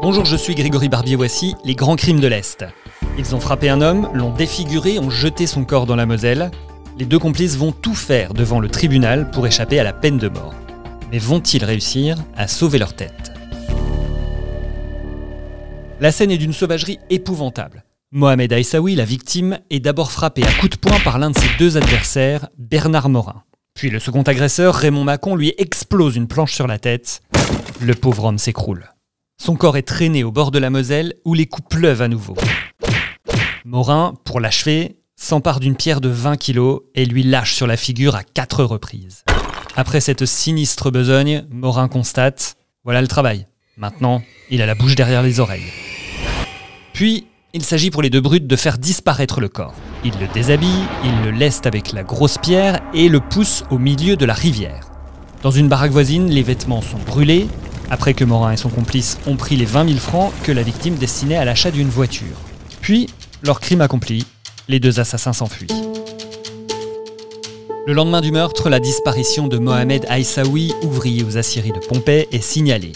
Bonjour, je suis Grégory Barbier, voici les grands crimes de l'Est. Ils ont frappé un homme, l'ont défiguré, ont jeté son corps dans la Moselle. Les deux complices vont tout faire devant le tribunal pour échapper à la peine de mort. Mais vont-ils réussir à sauver leur tête ? La scène est d'une sauvagerie épouvantable. Mohamed Aissaoui, la victime, est d'abord frappé à coups de poing par l'un de ses deux adversaires, Bernard Morin. Puis le second agresseur, Raymond Macon, lui explose une planche sur la tête. Le pauvre homme s'écroule. Son corps est traîné au bord de la Moselle où les coups pleuvent à nouveau. Morin, pour l'achever, s'empare d'une pierre de 20 kilos et lui lâche sur la figure à 4 reprises. Après cette sinistre besogne, Morin constate « Voilà le travail. Maintenant, il a la bouche derrière les oreilles. » Puis, il s'agit pour les deux brutes de faire disparaître le corps. Il le déshabille, il le leste avec la grosse pierre et le pousse au milieu de la rivière. Dans une baraque voisine, les vêtements sont brûlés, après que Morin et son complice ont pris les 20 000 francs que la victime destinait à l'achat d'une voiture. Puis, leur crime accompli, les deux assassins s'enfuient. Le lendemain du meurtre, la disparition de Mohamed Aissaoui, ouvrier aux aciéries de Pompey, est signalée.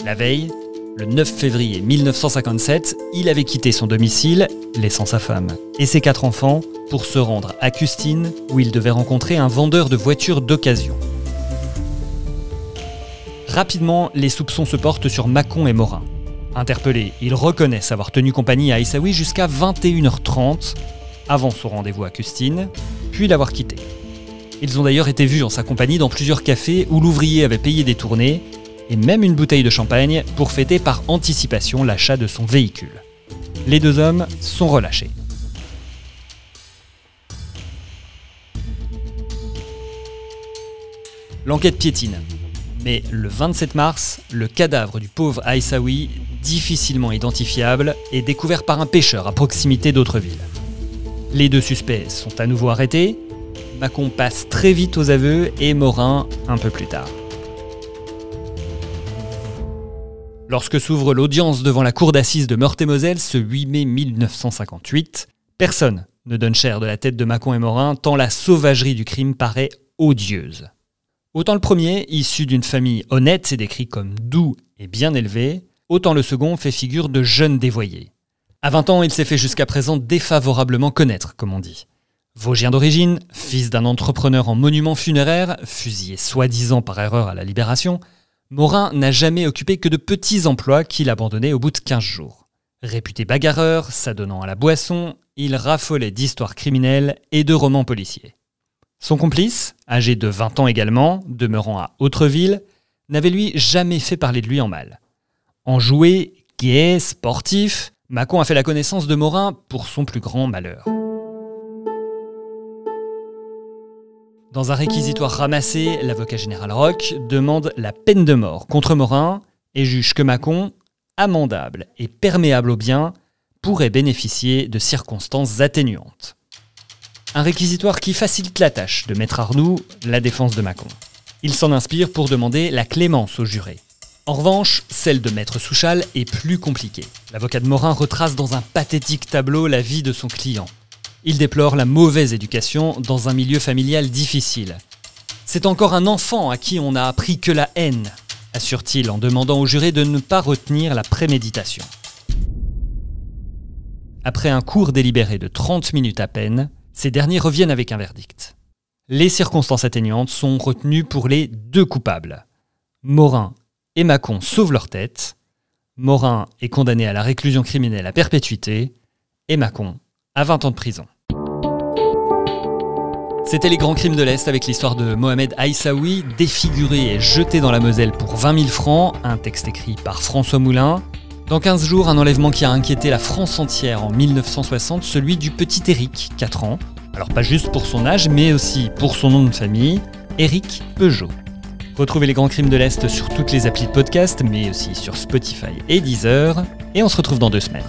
La veille, le 9 février 1957, il avait quitté son domicile, laissant sa femme et ses 4 enfants, pour se rendre à Custine, où il devait rencontrer un vendeur de voitures d'occasion. Rapidement, les soupçons se portent sur Macon et Morin. Interpellés, ils reconnaissent avoir tenu compagnie à Aissaoui jusqu'à 21h30, avant son rendez-vous à Custine, puis l'avoir quitté. Ils ont d'ailleurs été vus en sa compagnie dans plusieurs cafés où l'ouvrier avait payé des tournées, et même une bouteille de champagne pour fêter par anticipation l'achat de son véhicule. Les deux hommes sont relâchés. L'enquête piétine. Mais le 27 mars, le cadavre du pauvre Aissaoui, difficilement identifiable, est découvert par un pêcheur à proximité d'Autreville. Les deux suspects sont à nouveau arrêtés, Macon passe très vite aux aveux et Morin un peu plus tard. Lorsque s'ouvre l'audience devant la cour d'assises de Meurthe-et-Moselle ce 8 mai 1958, personne ne donne cher de la tête de Macon et Morin tant la sauvagerie du crime paraît odieuse. Autant le premier, issu d'une famille honnête, est décrit comme doux et bien élevé, autant le second fait figure de jeune dévoyé. À 20 ans, il s'est fait jusqu'à présent défavorablement connaître, comme on dit. Vosgien d'origine, fils d'un entrepreneur en monuments funéraires, fusillé soi-disant par erreur à la Libération, Morin n'a jamais occupé que de petits emplois qu'il abandonnait au bout de 15 jours. Réputé bagarreur, s'adonnant à la boisson, il raffolait d'histoires criminelles et de romans policiers. Son complice, âgé de 20 ans également, demeurant à Autreville, n'avait lui jamais fait parler de lui en mal. Enjoué, gai, sportif, Macon a fait la connaissance de Morin pour son plus grand malheur. Dans un réquisitoire ramassé, l'avocat général Roch demande la peine de mort contre Morin et juge que Macon, amendable et perméable au bien, pourrait bénéficier de circonstances atténuantes. Un réquisitoire qui facilite la tâche de Maître Arnoux, la défense de Macon. Il s'en inspire pour demander la clémence au juré. En revanche, celle de Maître Souchal est plus compliquée. L'avocat de Morin retrace dans un pathétique tableau la vie de son client. Il déplore la mauvaise éducation dans un milieu familial difficile. C'est encore un enfant à qui on n'a appris que la haine, assure-t-il en demandant au juré de ne pas retenir la préméditation. Après un court délibéré de 30 minutes à peine, ces derniers reviennent avec un verdict. Les circonstances atténuantes sont retenues pour les deux coupables. Morin et Macon sauvent leur tête. Morin est condamné à la réclusion criminelle à perpétuité et Macon à 20 ans de prison. C'était les grands crimes de l'Est avec l'histoire de Mohamed Aissaoui, défiguré et jeté dans la Moselle pour 20 000 francs, un texte écrit par François Moulin. Dans 15 jours, un enlèvement qui a inquiété la France entière en 1960, celui du petit Éric, 4 ans. Alors pas juste pour son âge, mais aussi pour son nom de famille, Éric Peugeot. Retrouvez les grands crimes de l'Est sur toutes les applis de podcast, mais aussi sur Spotify et Deezer. Et on se retrouve dans 2 semaines.